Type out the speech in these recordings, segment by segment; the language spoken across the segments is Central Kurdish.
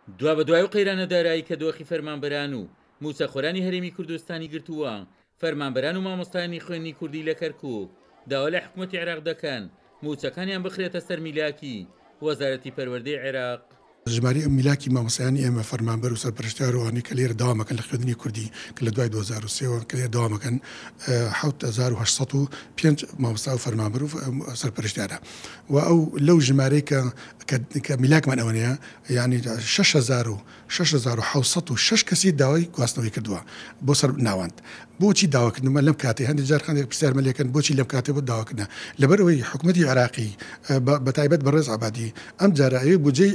دوا بە دوای و قەیرانە دارایی کە دۆخی فەرمانبەران و موچەخۆرانی هەرێمی کوردستانی گرتووە فەرمانبەران و مامۆستایانی خوێنی کوردی لە کەرکووک داوا لە حکوومەتی عێراق دەکەن موچەکانیان بخرێتە سەر میلاکی وەزارەتی پەروەردەی عێراق. ژماری میلاکی مامۆسایانی ئێمە فەرمانبەر و سەرپەرشتیارەوانی کە لێرە داوامەکەن لە خوێندنی کوردی کە لە دوای 2023 کە لێرە داوامەکەن 7805 مامۆستا و فەرمانبەر و سەرپەرشتیارە و ئەو لەو ژمارەی کە میلاکمان ئەوەیە یعنی 6706 کەسی داوای گواستنەوەی کردووە بۆ سەر ناوەند. بۆچی داواکردنمە لەم کاتێ هەندێک جار خەندێک پرسیارمەلێکن بۆچی لەم کاتێ بۆ داواکردن لەبەرەوەی حکوومەتی عێراقی بەتایبەت بەڕێز عەبادی ئەم جارایە بودجەی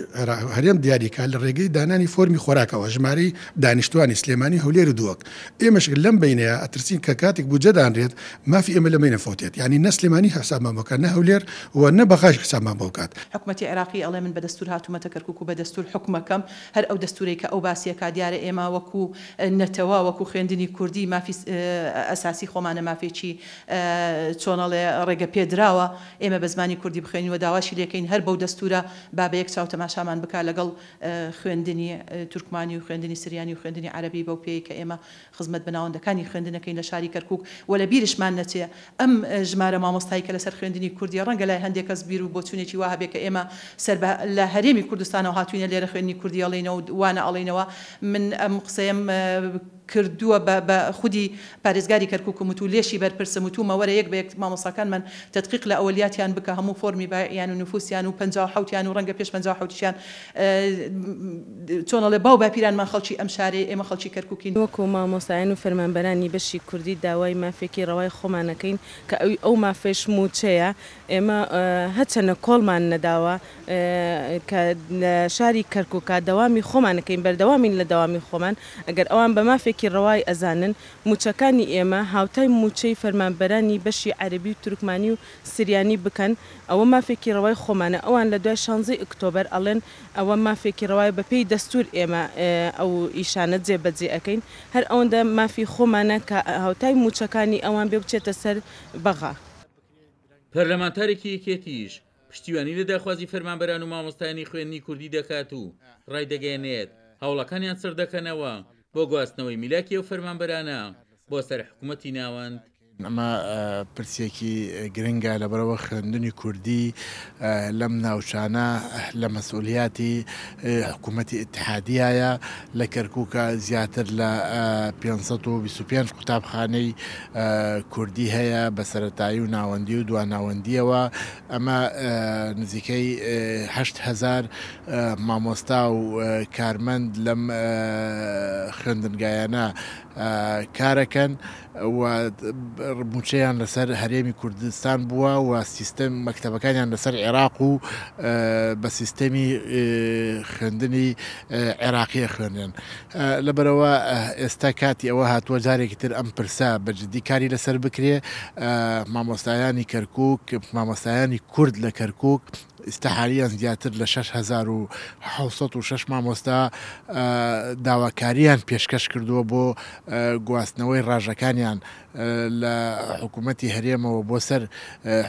هەرێم دیاریکە لە ڕێگەی دانانی فۆرمی خۆراکەوە ژمارەی دانیشتوانی سلێمانی هەولێر و دووەک ئێمەش لەم بینەیە ئەترسین کە کاتێک بودجە دانرێت مافی ئێمە لەمەی نەفۆتێت یعنی نە سلێمانی حسابمان بۆکات نە هەولێر و نە بەخاش حسابمان بۆکات. حکوومەتی عێراقی ئەڵێ من بە دەستور هاتوومەتە کەرکووک و بە دەستور حکومەکەم هەر ئەو دەستورەی کە ئەو باسیەکە دیارە ئێمە وەکو نەتەوە وەکو خوێندنی کوردی مافی ئەساسی خۆمانە مافێکی چۆنەڵێ ڕێگە پێدراوە ئێمە بە زمانی کوردی بخوێنین و داواشی لێکەین هەر بەو دەستورە با بە یەک چاو تەماشامان بکات لەگەڵ خوێندنی تورکمانی و خوێندنی سریانی و خوێندنی عەرەبی بەو پێی کە ئێمە خزمەت بەناوەندەکانی خوێندنەکەین لە شاری کەرکووک و لە بیرشمان نەچێ ئەم ژمارە مامۆستایی کە لەسەر خوێندنی کوردی ڕەنگە لای هەندێک کەس بیر و بۆچوونێکی وا هەبێت کە ئێمە سەر لە هەرێمی کوردستانەوە هاتوینە لێرە خوێندنی کوردی ئەڵێنەوە وانە ئەڵێنەوە من ئەم قسەیەم کردووە بە خودی پارێزگاری کەرکووک و متوو لێشی بەرپرسم وتومە وەرە یەک بە یەک مامۆستاکانمان تدقیق لە ئەوەلیاتیان بکە هەموو فۆرمی بایان و نفوسیان و 57یان و ڕەنگە پێش 57یان چۆنەڵێ باو باپیرانمان خەڵکی ئەم شارێ ئێمە خەڵکی کەرکووکین. وەکو مامۆستایان و فەرمانبەرانی بەشی کوردی داوای مافێکی ڕەوای خۆمانەکەین کە ئەو مافێش موچەیە ئێمە هەچەنە کۆڵمان نەداوە کە لە شاری کەرکووکە دەوامی خۆمانەکەین بەردەوامین لە دەوامی خۆمان ئەگەر ئەوان بە مافێکی ڕەوای ئەزانن موچەکانی ئێمە هاوتای موچەی فەرمانبەرانی بەشی عەرەبی و تورکمانی و سریانی بکەن ئەوە مافێکی ڕەوای خۆمانە ئەوان لە دوای 16 ئۆکتۆبەر ئەڵێن ئەوە مافێکی ڕەوای بەپێی دەستور ئێمە ئەو ئیشانە جێبەجێ ئەەکەین هەر ئەوەندە مافی خۆمانە کە هاوتای موچەکانی ئەوان بێ بچێتە سەر بەغا. پەرلەمانتارێکی یەکێتیش پشتیوانی لە داخوازی فەرمانبەران و مامۆستایانی خوێندنی کوردی دەکات و ڕایدەگەێنێت هەوڵەکانیان سەر دەکەنەوە بۆ گواستنەوەی میلاکی و فەرمانبەرانە بۆ سەر حکوومەتی ناوەند. ئەمە پرسیەکی گرنگە لەبەرەوە خوێندنی کوردی لەم ناوچانە لە مەسئولیاتی حکوومەتی ئیتحادیایە لە کەرکووکە زیاتر لە 525 قوتابخانەی کوردی هەیە بە سەرەتایی و ناوەندی و دواناوەندیەوە ئەمە نزیکەی 8,000 مامۆستا و کارمەند لەم خوێندنگایانە کارەکەن و موچەیان لەسەر هەرێمی کوردستان بووە و سیستەم مەکتەبەکانیان لەسەر عێراق و بە سیستەمی خوێندنی عێراقیە خوێنن لەبەرەوە ئێستا کاتی ئەوە هاتووە جارێکی تر ئەم پرسا بەجددی کاری لەسەر بکرێ مامۆستایانی کەرکووک مامۆستایانی کورد لە کەرکووک ئستاحالیان زیاتر لە 6,706 مامۆستا داواکاریان پێشکەش کردووە بۆ گواستنەوەی ڕاژەکانیان لە حکوومەتی هەرێمەوە بۆ سەر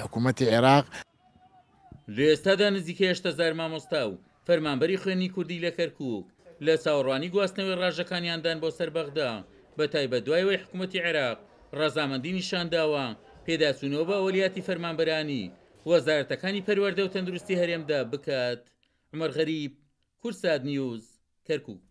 حکوومەتی عێراق. لە ئێستادا نزیکە 8,000 مامۆستا و فەرمانبەری خوێندنی کوردی لە کەرکووک لە چاوەڕوانی گواستنەوەی ڕاژەکانیاندان بۆ سەر بەغدا بە تایبەت دوایەوەی حکوومەتی عێراق ڕەزامەندی نیشانداوە پێداچوونەوە بە ئەولیاتی فەرمانبەرانی وەزارەتەکانی پەروەردە و تەندروستی هەرێمدا بکات. عومەر غەریب، کورسات نیوز، کەرکووک.